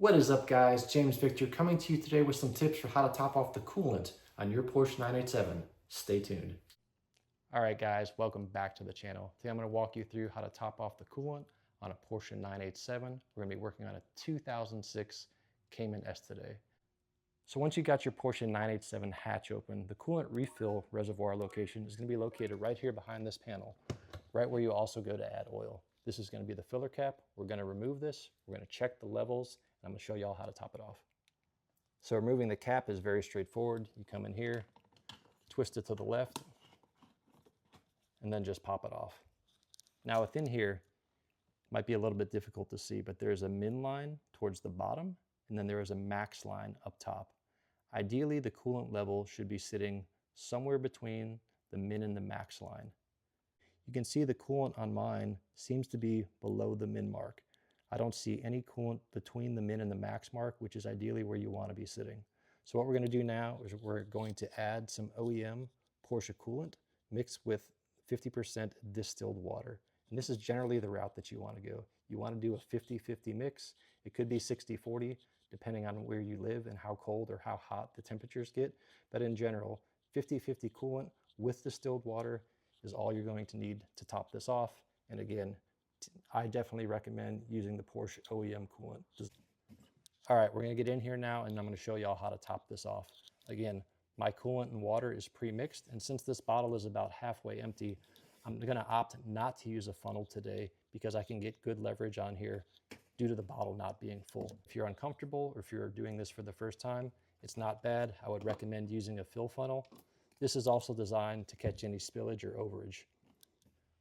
What is up, guys? James Victor coming to you today with some tips for how to top off the coolant on your Porsche 987. Stay tuned. All right, guys, welcome back to the channel. Today I'm going to walk you through how to top off the coolant on a Porsche 987. We're going to be working on a 2006 Cayman S today. So once you got your Porsche 987 hatch open, the coolant refill reservoir location is going to be located right here behind this panel, right where you also go to add oil. This is going to be the filler cap. We're going to remove this. We're going to check the levels, and I'm going to show you all how to top it off. So removing the cap is very straightforward. You come in here, twist it to the left, and then just pop it off. Now within here, might be a little bit difficult to see, but there's a min line towards the bottom, and then there is a max line up top. Ideally, the coolant level should be sitting somewhere between the min and the max line. You can see the coolant on mine seems to be below the min mark. I don't see any coolant between the min and the max mark, which is ideally where you want to be sitting. So what we're going to do now is we're going to add some OEM Porsche coolant mixed with 50% distilled water. And this is generally the route that you want to go. You want to do a 50-50 mix. It could be 60-40, depending on where you live and how cold or how hot the temperatures get. But in general, 50-50 coolant with distilled water is all you're going to need to top this off. And again, I definitely recommend using the Porsche OEM coolant. All right, we're gonna get in here now and I'm gonna show y'all how to top this off. Again, my coolant and water is pre-mixed, and since this bottle is about halfway empty, I'm gonna opt not to use a funnel today because I can get good leverage on here due to the bottle not being full. If you're uncomfortable or if you're doing this for the first time, it's not bad. I would recommend using a fill funnel. This is also designed to catch any spillage or overage.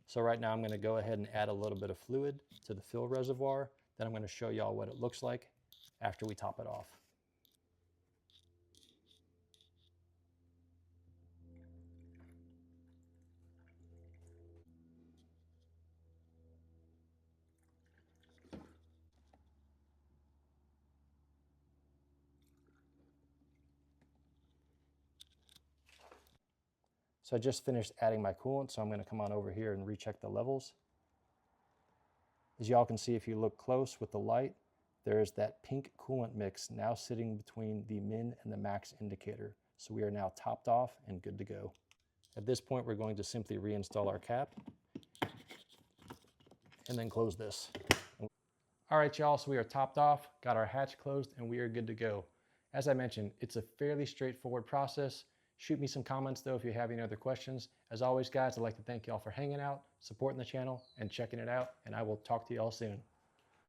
So right now I'm going to go ahead and add a little bit of fluid to the fill reservoir. Then I'm going to show y'all what it looks like after we top it off. So I just finished adding my coolant, so I'm going to come on over here and recheck the levels. As y'all can see, if you look close with the light, there is that pink coolant mix now sitting between the min and the max indicator. So we are now topped off and good to go. At this point, we're going to simply reinstall our cap and then close this. All right, y'all, so we are topped off, got our hatch closed, and we are good to go. As I mentioned, it's a fairly straightforward process. Shoot me some comments though if you have any other questions. As always, guys, I'd like to thank y'all for hanging out, supporting the channel, and checking it out, and I will talk to y'all soon.